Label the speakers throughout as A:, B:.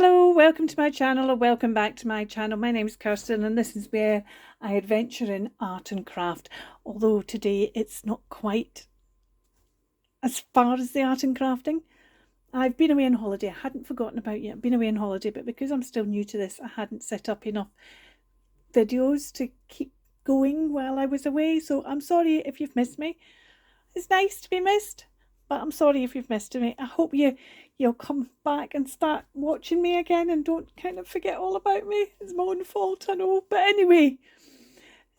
A: Hello, welcome to my channel or welcome back to my channel. My name is Kirsten and this is where I adventure in art and craft. Although today it's not quite as far as the art and crafting. I've been away on holiday. I hadn't forgotten about you. I've been away on holiday, but because I'm still new to this, I hadn't set up enough videos to keep going while I was away. So I'm sorry if you've missed me. It's nice to be missed, but I'm sorry if you've missed me. I hope you'll come back and start watching me again and don't kind of forget all about me. It's my own fault, I know. But anyway,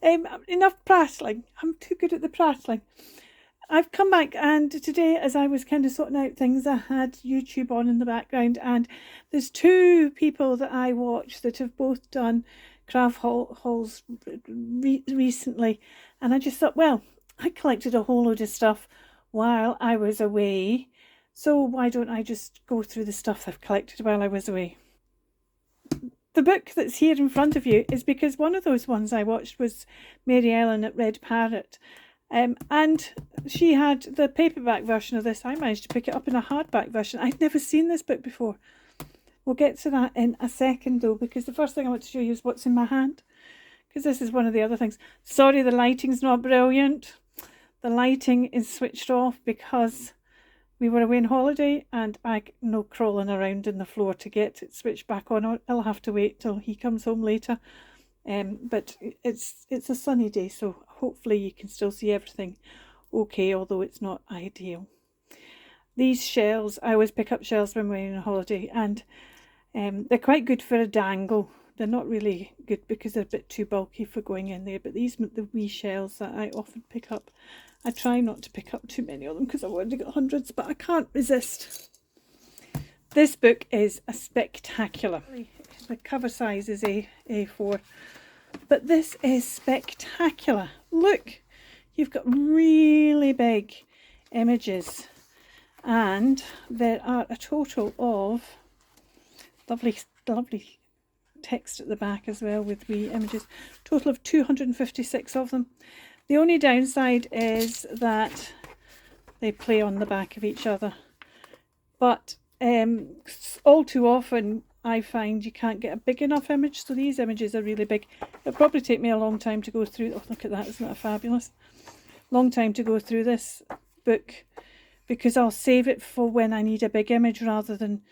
A: enough prattling. I'm too good at the prattling. I've come back, and today, as I was kind of sorting out things, I had YouTube on in the background, and there's two people that I watch that have both done craft hauls recently, and I just thought, well, I collected a whole load of stuff while I was away, so why don't I just go through the stuff I've collected while I was away. The book that's here in front of you is because one of those ones I watched was Mary Ellen at Red Parrot, and she had the paperback version of this. I managed to pick it up in a hardback version. I'd never seen this book before. We'll get to that in a second though, because the first thing I want to show you is what's in my hand, because this is one of the other things. Sorry, the lighting's not brilliant. The lighting is switched off because we were away on holiday and I no crawling around in the floor to get it switched back on. I'll have to wait till he comes home later. But it's a sunny day, so hopefully you can still see everything okay, although it's not ideal. These shells, I always pick up shells when we're on a holiday, and they're quite good for a dangle. They're not really good because they're a bit too bulky for going in there, but these are the wee shells that I often pick up. I try not to pick up too many of them because I've already got hundreds, but I can't resist. This book is a spectacular. The cover size is A4, but this is spectacular. Look, you've got really big images, and there are a total of lovely text at the back as well with wee images. Total of 256 of them. The only downside is that they play on the back of each other, but all too often I find you can't get a big enough image, so these images are really big. It'll probably take me a long time to go through. Oh, look at that, isn't that fabulous? Long time to go through this book, because I'll save it for when I need a big image rather than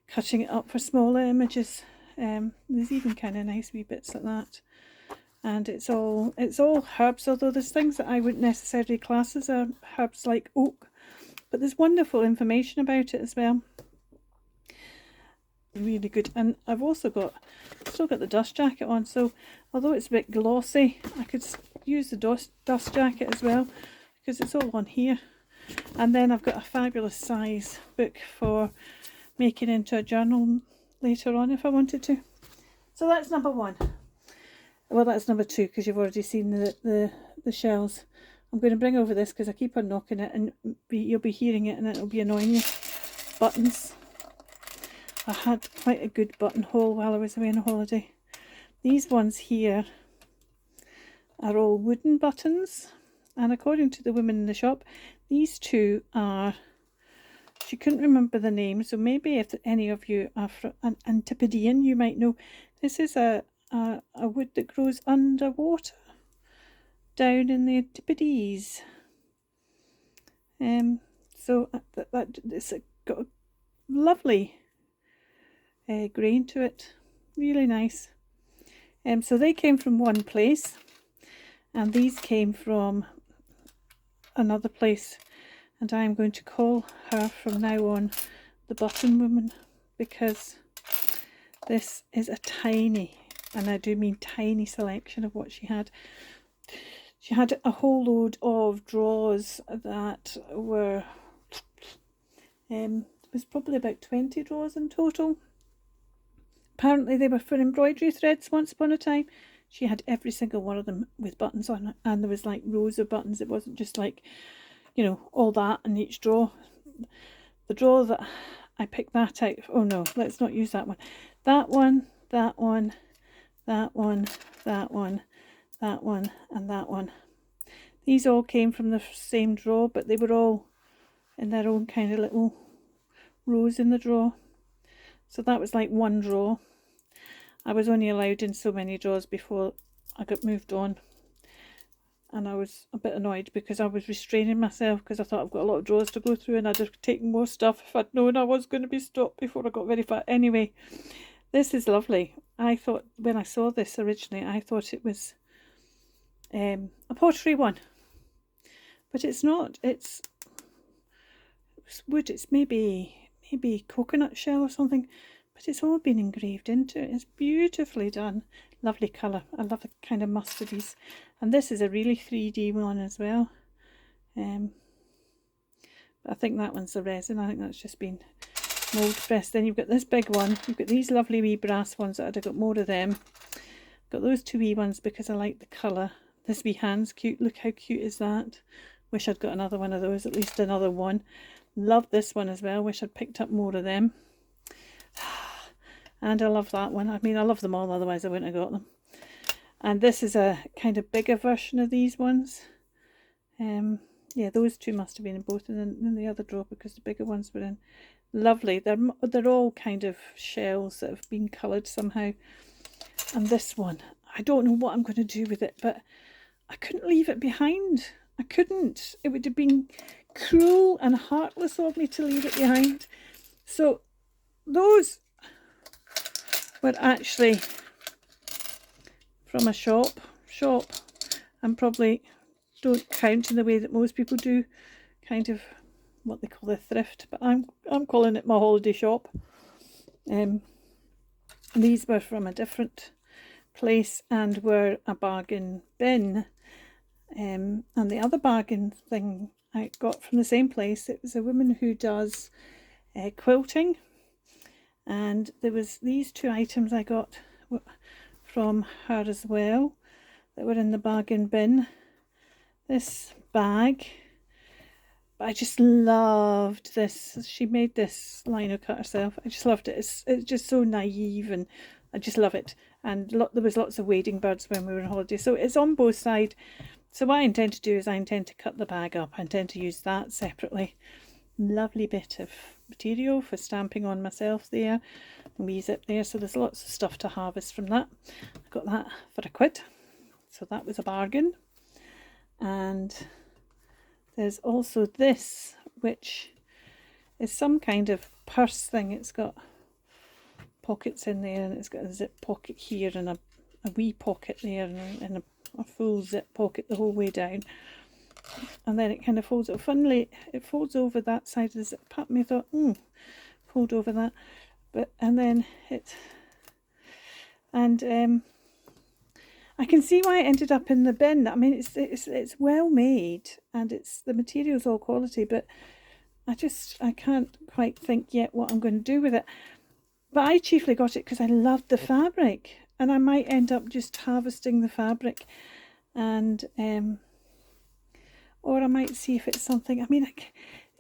A: cutting it up for smaller images. There's even kind of nice wee bits like that, and it's all herbs, although there's things that I wouldn't necessarily class as herbs like oak, but there's wonderful information about it as well. Really good. And I've also still got the dust jacket on, so although it's a bit glossy, I could use the dust jacket as well because it's all on here. And then I've got a fabulous size book for making into a journal later on if I wanted to. So that's number one. Well, that's number two because you've already seen the shells. I'm going to bring over this because I keep on knocking it and you'll be hearing it and it'll be annoying you. Buttons. I had quite a good buttonhole while I was away on a holiday. These ones here are all wooden buttons, and according to the woman in the shop, these two are, she couldn't remember the name, so maybe if any of you are from an Antipodean, you might know. This is a wood that grows underwater down in the Antipodes. So it's got a lovely grain to it, really nice. So they came from one place, and these came from another place, and I am going to call her from now on the button woman, because this is a tiny, and I do mean tiny, selection of what she had. She had a whole load of drawers that were it was probably about 20 drawers in total. Apparently they were for embroidery threads once upon a time. She had every single one of them with buttons on it, and there was like rows of buttons. It wasn't just like, you know, all that in each drawer. The drawer that I picked that out, oh no, let's not use that one. That one, that one, that one, that one, that one, and that one. These all came from the same drawer, but they were all in their own kind of little rows in the drawer. So that was like one drawer. I was only allowed in so many drawers before I got moved on. And I was a bit annoyed because I was restraining myself because I thought I've got a lot of drawers to go through and I'd have taken more stuff if I'd known I was going to be stopped before I got very far. Anyway, this is lovely. I thought when I saw this originally, I thought it was a pottery one. But it's not. It's wood. It's maybe coconut shell or something. But it's all been engraved into it. It's beautifully done. Lovely colour. I love the kind of mustardies. And this is a really 3D one as well. But I think that one's the resin. I think that's just been mould pressed. Then you've got this big one. You've got these lovely wee brass ones. I'd have got more of them. Got those two wee ones because I like the colour. This wee hand's cute. Look how cute is that. Wish I'd got another one of those. At least another one. Love this one as well. Wish I'd picked up more of them. And I love that one. I mean, I love them all, otherwise I wouldn't have got them. And this is a kind of bigger version of these ones. Yeah, those two must have been in both in the other drawer because the bigger ones were in. Lovely. They're all kind of shells that have been coloured somehow. And this one, I don't know what I'm going to do with it, but I couldn't leave it behind. I couldn't. It would have been cruel and heartless of me to leave it behind. So those were actually from a shop and probably don't count in the way that most people do, kind of what they call a thrift, but I'm calling it my holiday shop. These were from a different place and were a bargain bin. And the other bargain thing I got from the same place, it was a woman who does quilting, and there was these two items I got from her as well that were in the bargain bin. This bag, I just loved this. She made this lino cut herself. I just loved it. It's just so naive and I just love it. And there was lots of wading birds when we were on holiday, so it's on both sides. So what I intend to do is I intend to cut the bag up. I intend to use that separately. Lovely bit of material for stamping on myself there. And wee zip there. So there's lots of stuff to harvest from that. I got that for £1. So that was a bargain. And there's also this, which is some kind of purse thing. It's got pockets in there and it's got a zip pocket here and a wee pocket there and a full zip pocket the whole way down, and then it kind of folds. Funnily, it folds over that side of the zip part. And I thought, fold over that, and then it, and I can see why it ended up in the bin. I mean, it's well made and the material's all quality, but I can't quite think yet what I'm going to do with it. But I chiefly got it because I loved the fabric. And I might end up just harvesting the fabric, and or I might see if it's something. I mean,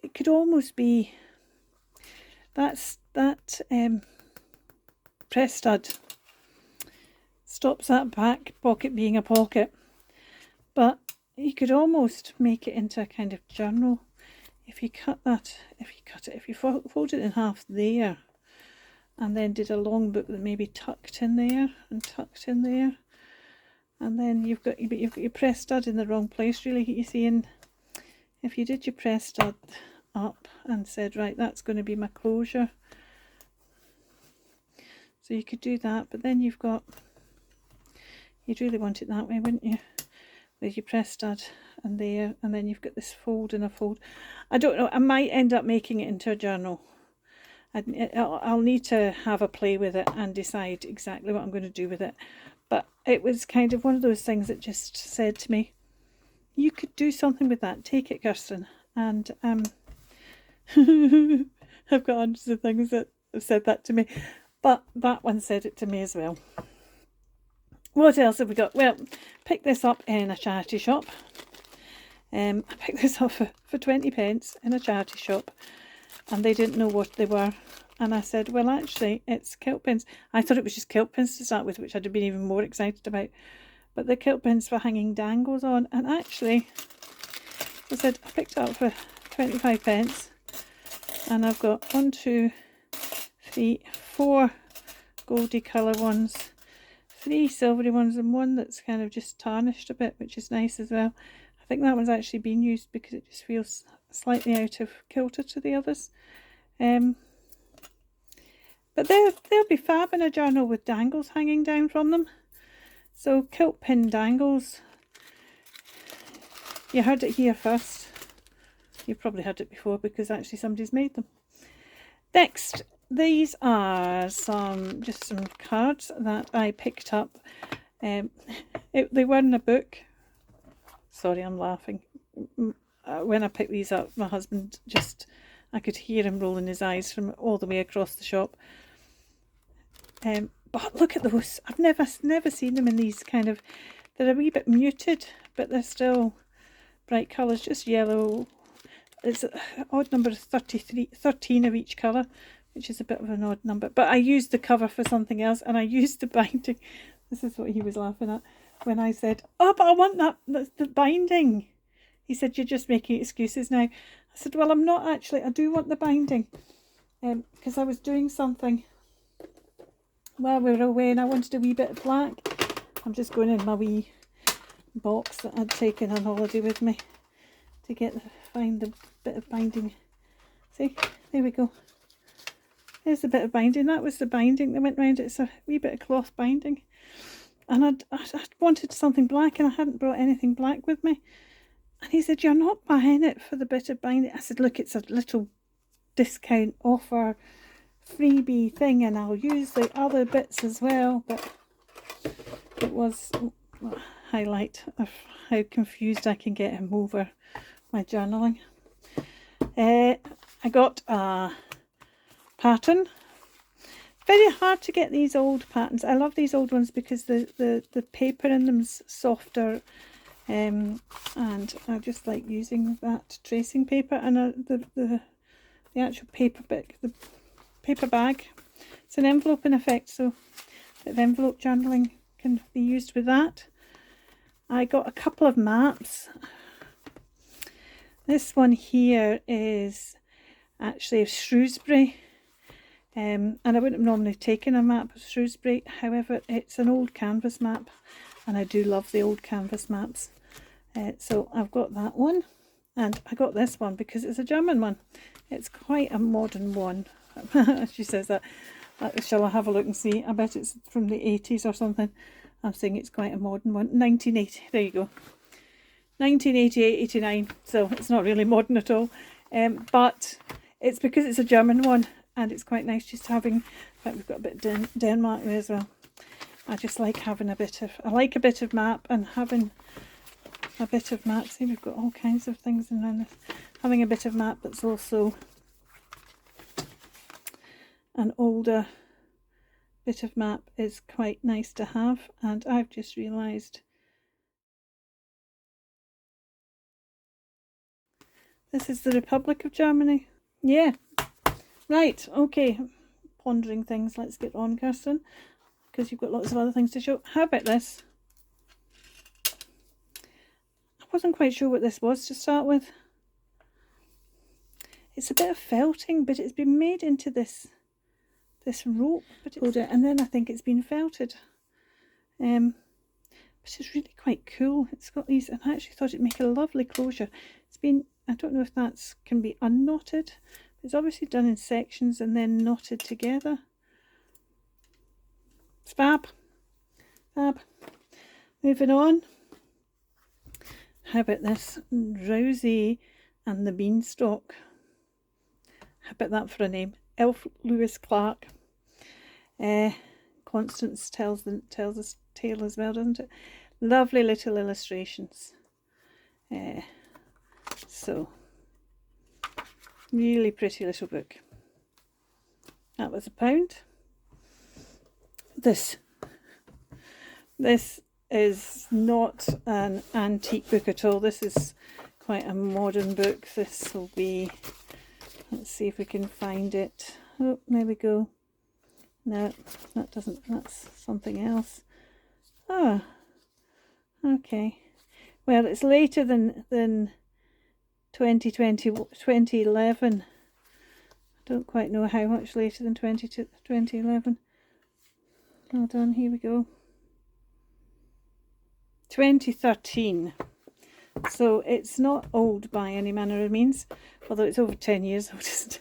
A: it could almost be that press stud stops that back pocket being a pocket, but you could almost make it into a kind of journal if you fold it in half there. And then did a long book that maybe tucked in there, and then you've got your press stud in the wrong place, really. You see, and if you did your press stud up and said, right, that's going to be my closure, so you could do that. But then you'd really want it that way, wouldn't you? With your press stud and there, and then you've got this fold and a fold. I don't know. I might end up making it into a journal. I'll need to have a play with it and decide exactly what I'm going to do with it. But it was kind of one of those things that just said to me, you could do something with that. Take it, Kirsten. And I've got hundreds of things that have said that to me. But that one said it to me as well. What else have we got? Well, picked this up in a charity shop. I picked this up for 20 pence in a charity shop. And they didn't know what they were, and I said, well, actually it's kilt pins. I thought it was just kilt pins to start with, which I'd have been even more excited about, but the kilt pins for hanging dangles on. And actually, I said, I picked it up for 25 pence, and I've got 1, 2, 3, 4 goldy colour ones, 3 silvery ones, and 1 that's kind of just tarnished a bit, which is nice as well. I think that one's actually been used because it just feels slightly out of kilter to the others. But they'll be fab in a journal with dangles hanging down from them. So quilt pin dangles. You heard it here first. You've probably heard it before because actually somebody's made them. Next, these are just some cards that I picked up. They were in a book. Sorry, I'm laughing. When I picked these up, my husband I could hear him rolling his eyes from all the way across the shop. But look at those. I've never seen them in these kind of, they're a wee bit muted, but they're still bright colours, just yellow. It's an odd number of 13 of each colour, which is a bit of an odd number. But I used the cover for something else, and I used the binding. This is what he was laughing at when I said, oh, but I want that's the binding. He said, you're just making excuses now. I said, well, I'm not actually. I do want the binding, because I was doing something while we were away and I wanted a wee bit of black. I'm just going in my wee box that I'd taken on holiday with me to find the bit of binding. See, there we go. There's the bit of binding. That was the binding that went round. It's a wee bit of cloth binding. And I wanted something black and I hadn't brought anything black with me. And he said, you're not buying it for the bit of binding. I said, look, it's a little discount offer freebie thing and I'll use the other bits as well. But it was a highlight of how confused I can get him over my journaling. I got a pattern. Very hard to get these old patterns. I love these old ones because the paper in them's softer, and I just like using that tracing paper. And the actual paper bag, it's an envelope in effect, so the envelope journaling can be used with that. I got a couple of maps. This one here is actually of Shrewsbury, and I wouldn't have normally taken a map of Shrewsbury. However, it's an old canvas map and I do love the old canvas maps. So I've got that one, and I got this one because it's a German one. It's quite a modern one. She says that. Shall I have a look and see? I bet it's from the 80s or something. I'm saying it's quite a modern one. 1980, there you go. 1988, 89, so it's not really modern at all. But it's because it's a German one and it's quite nice just having, in fact we've got a bit of Denmark there as well. I just like having I like a bit of map and having a bit of map. See, we've got all kinds of things in there. Having a bit of map that's also an older bit of map is quite nice to have. And I've just realised this is the Republic of Germany. Yeah, right, okay. Pondering things, let's get on, Kirsten, because you've got lots of other things to show. How about this? I wasn't quite sure what this was to start with. It's a bit of felting, but it's been made into this rope, and then I think it's been felted. But it's really quite cool. It's got these, and I actually thought it'd make a lovely closure. It's been, I don't know if that can be unknotted. It's obviously done in sections and then knotted together. It's fab. Fab. Moving on. How about this? Rosie and the Beanstalk. How about that for a name? Elf Lewis Clark. Constance tells us tale as well, doesn't it? Lovely little illustrations. So really pretty little book. That was £1. This is not an antique book at all. This is quite a modern book. This will be, let's see if we can find it. Oh, there we go. No, that doesn't, that's something else. Oh, okay. Well, it's later than 2011. Don't quite know how much later than 2011. Hold on, here we go. 2013. So it's not old by any manner of means, although it's over 10 years old.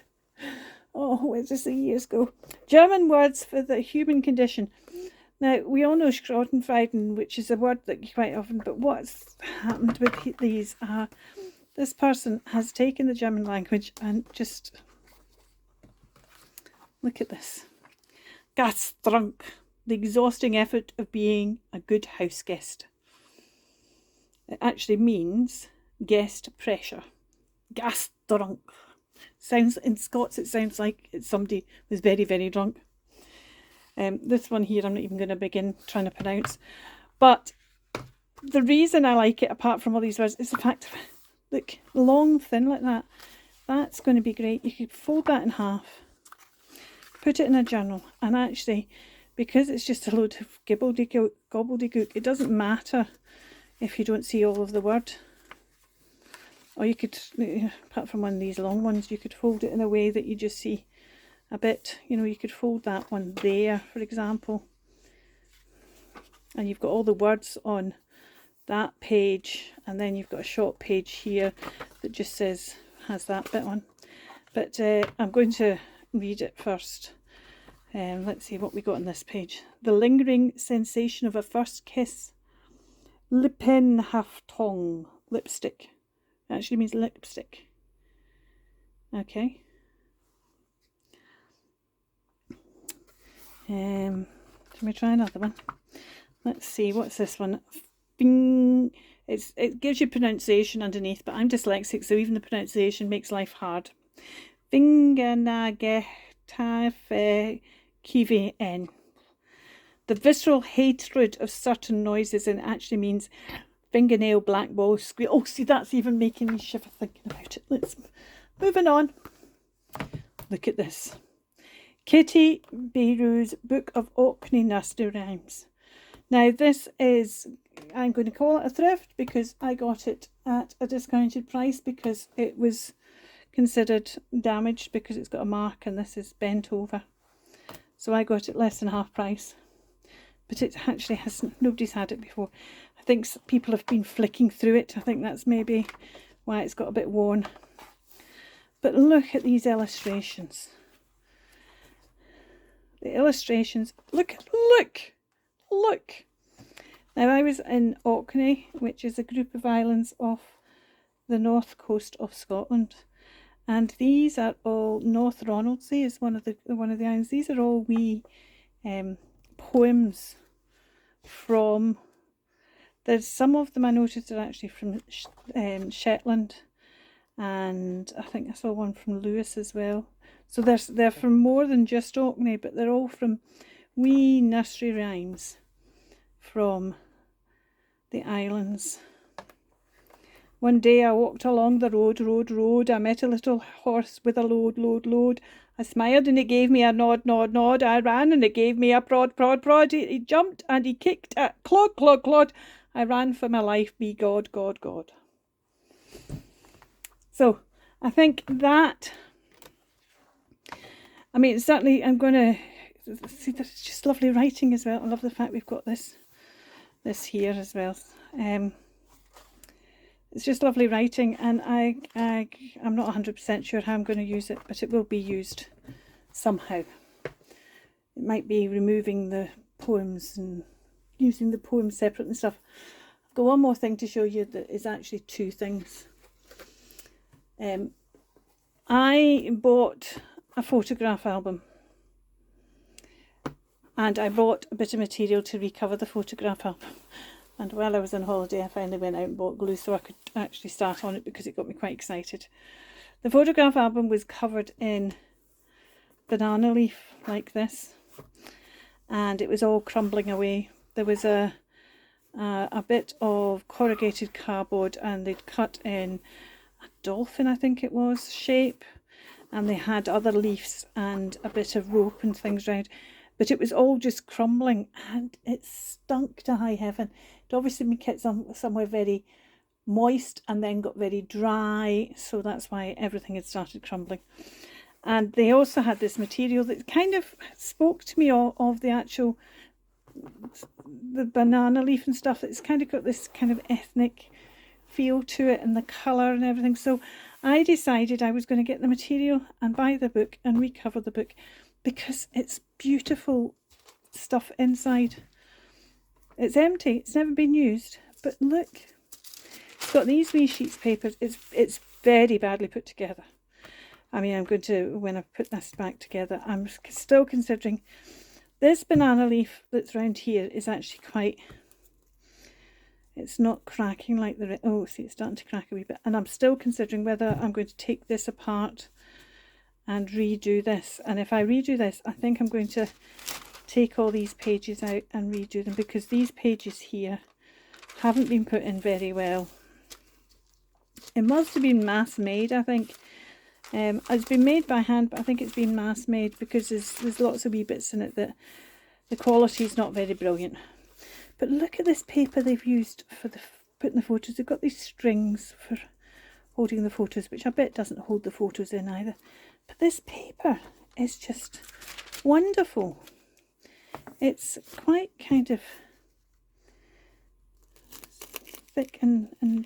A: Oh, where's just the years go? German words for the human condition. Now, we all know Schrottenfrieden, which is a word that quite often, but what's happened with these are this person has taken the German language and just look at this. Gastrunk, the exhausting effort of being a good house guest. It actually means guest pressure. Gastrunk. Sounds in Scots, it sounds like it's somebody who's very, very drunk. This one here, I'm not even going to begin trying to pronounce. But the reason I like it, apart from all these words, is the fact of, look, long, thin like that. That's going to be great. You could fold that in half, put it in a journal, and actually, because it's just a load of gobbledygook, it doesn't matter if you don't see all of the word. Or you could, apart from one of these long ones, you could fold it in a way that you just see a bit. You know, you could fold that one there, for example. And you've got all the words on that page. And then you've got a short page here that just says, has that bit on. But I'm going to read it first. Let's see what we got on this page. The lingering sensation of a first kiss. Lippenhaftung, lipstick. It actually means lipstick. Okay. Let me try another one. Let's see, what's this one? Bing. It gives you pronunciation underneath, but I'm dyslexic, so even the pronunciation makes life hard. Fingernagetaf kivi en. The visceral hatred of certain noises, and it actually means fingernail black ball squeal. Oh, see, that's even making me shiver thinking about it. Let's moving on. Look at this. Kitty Beyroux's Book of Orkney Nursery Rhymes. Now this is, I'm going to call it a thrift because I got it at a discounted price because it was considered damaged because it's got a mark and this is bent over. So I got it less than half price. But it actually hasn't, nobody's had it before. I think people have been flicking through it. I think that's maybe why it's got a bit worn. But look at these illustrations. The illustrations, look. Now I was in Orkney, which is a group of islands off the north coast of Scotland. And these are all, North Ronaldsay is one of the islands. These are all wee poems from, there's some of them I noticed are actually from Shetland, and I think I saw one from Lewis as well. So they're from more than just Orkney, but they're all from wee nursery rhymes from the islands. One day I walked along the road. I met a little horse with a load. I smiled and it gave me a nod. I ran and it gave me a prod. He jumped and he kicked at clod. I ran for my life, be God. So I think that, I mean, certainly I'm going to see that it's just lovely writing as well. I love the fact we've got this here as well. It's just lovely writing, and I'm not 100% sure how I'm going to use it, but it will be used somehow. It might be removing the poems and using the poems separate and stuff. I've got one more thing to show you that is actually two things. I bought a photograph album, and I bought a bit of material to recover the photograph album. And while I was on holiday, I finally went out and bought glue so I could actually start on it because it got me quite excited. The photograph album was covered in banana leaf like this, and it was all crumbling away. There was a bit of corrugated cardboard, and they'd cut in a dolphin, I think it was, shape, and they had other leaves and a bit of rope and things round. But it was all just crumbling, and it stunk to high heaven. It obviously been kept somewhere very moist and then got very dry, so that's why everything had started crumbling. And they also had this material that kind of spoke to me of the actual, the banana leaf and stuff. It's kind of got this kind of ethnic feel to it, and the colour and everything. So I decided I was going to get the material and buy the book and recover the book, because it's beautiful stuff inside. It's empty, it's never been used, but look, it's got these wee sheets of paper. It's very badly put together. I mean, I'm going to, when I put this back together, I'm still considering this banana leaf that's round here is actually quite, it's not cracking like the, oh, see, it's starting to crack a wee bit. And I'm still considering whether I'm going to take this apart and redo this. And if I redo this, I think I'm going to take all these pages out and redo them, because these pages here haven't been put in very well. It must have been mass made, I think. It's been made by hand, but I think it's been mass made, because there's lots of wee bits in it that the quality is not very brilliant. But look at this paper they've used for putting the photos. They've got these strings for holding the photos, which I bet doesn't hold the photos in either. But this paper is just wonderful. It's quite kind of thick, and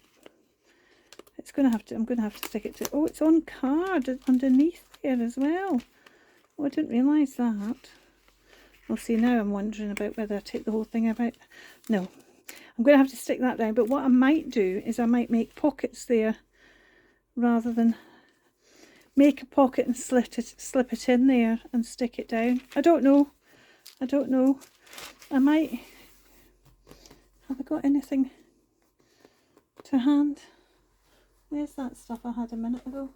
A: it's going to have to, I'm going to have to stick it to, oh, it's on card underneath here as well. Oh, I didn't realise that. Well, see, now I'm wondering about whether I take the whole thing out. No, I'm going to have to stick that down. But what I might do is I might make pockets there, rather than make a pocket and slip it in there and stick it down. I don't know. I don't know. I might, have I got anything to hand? Where's that stuff I had a minute ago?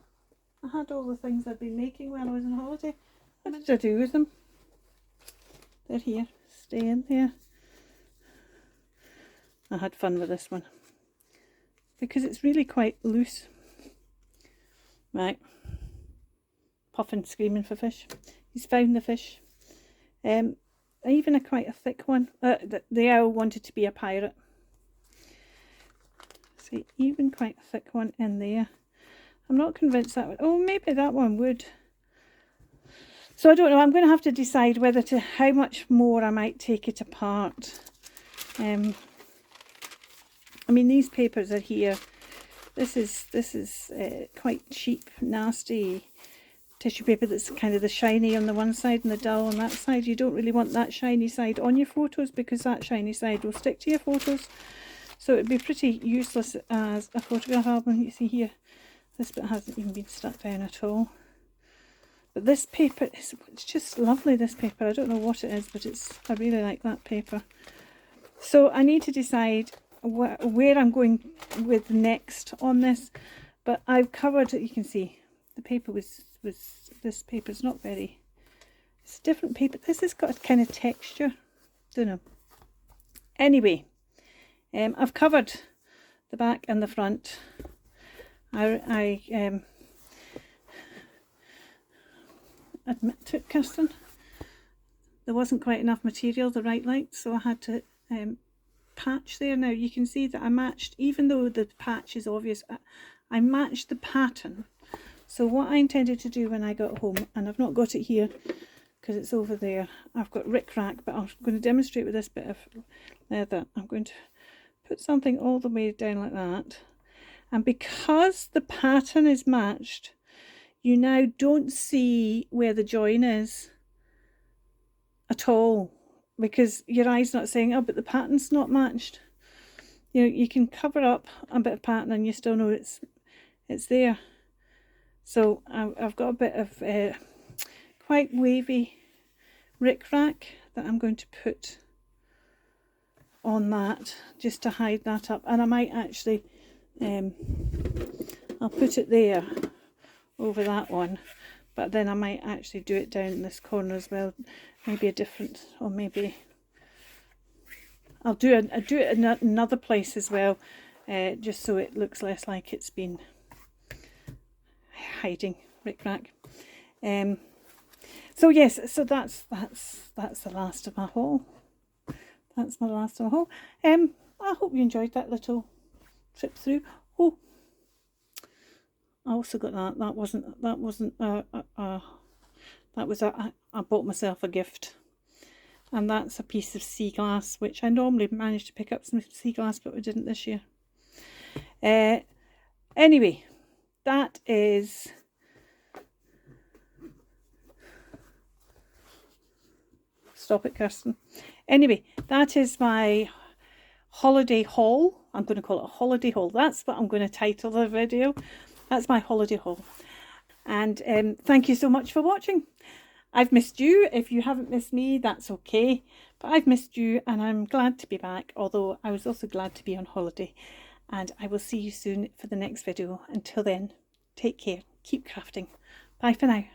A: I had all the things I'd been making when I was on holiday. What did I do with them? They're here, stay in there. I had fun with this one, because it's really quite loose. Right. Puffin screaming for fish. He's found the fish. Even quite a thick one. The owl wanted to be a pirate. See, even quite a thick one in there. I'm not convinced that would, oh, maybe that one would. So I don't know, I'm going to have to decide whether to, how much more I might take it apart. I mean, these papers are here. This is quite cheap, nasty tissue paper that's kind of the shiny on the one side and the dull on that side. You don't really want that shiny side on your photos, because that shiny side will stick to your photos. So it'd be pretty useless as a photograph album. You see here, this bit hasn't even been stuck down at all. But this paper is, it's just lovely, this paper. I don't know what it is, but I really like that paper. So I need to decide where I'm going with next on this. But I've covered, you can see, the paper was this paper's not very, it's a different paper. This has got a kind of texture, don't know. Anyway, I've covered the back and the front. I admit to it, Kirsten, there wasn't quite enough material, the right length, so I had to patch there. Now you can see that I matched, even though the patch is obvious, I matched the pattern. So what I intended to do when I got home, and I've not got it here because it's over there, I've got rickrack, but I'm going to demonstrate with this bit of leather. I'm going to put something all the way down like that, and because the pattern is matched, you now don't see where the join is at all, because your eye's not saying, oh, but the pattern's not matched. You know, you can cover up a bit of pattern and you still know it's there. So I've got a bit of quite wavy rickrack that I'm going to put on that, just to hide that up. And I might actually, I'll put it there over that one, but then I might actually do it down in this corner as well. Maybe a different, or maybe I'll do it in another place as well, just so it looks less like it's been hiding rickrack. So yes, so that's the last of my haul. That's my last of my haul. I hope you enjoyed that little trip through. Oh, I also got that. That wasn't that was I bought myself a gift. And that's a piece of sea glass, which I normally manage to pick up some sea glass, but we didn't this year. Anyway, that is stop it, Kirsten. Anyway, that is my holiday haul. I'm going to call it a holiday haul. That's what I'm going to title the video. That's my holiday haul. And thank you so much for watching. I've missed you. If you haven't missed me, that's okay. But I've missed you and I'm glad to be back, although I was also glad to be on holiday. And I will see you soon for the next video. Until then, take care. Keep crafting. Bye for now.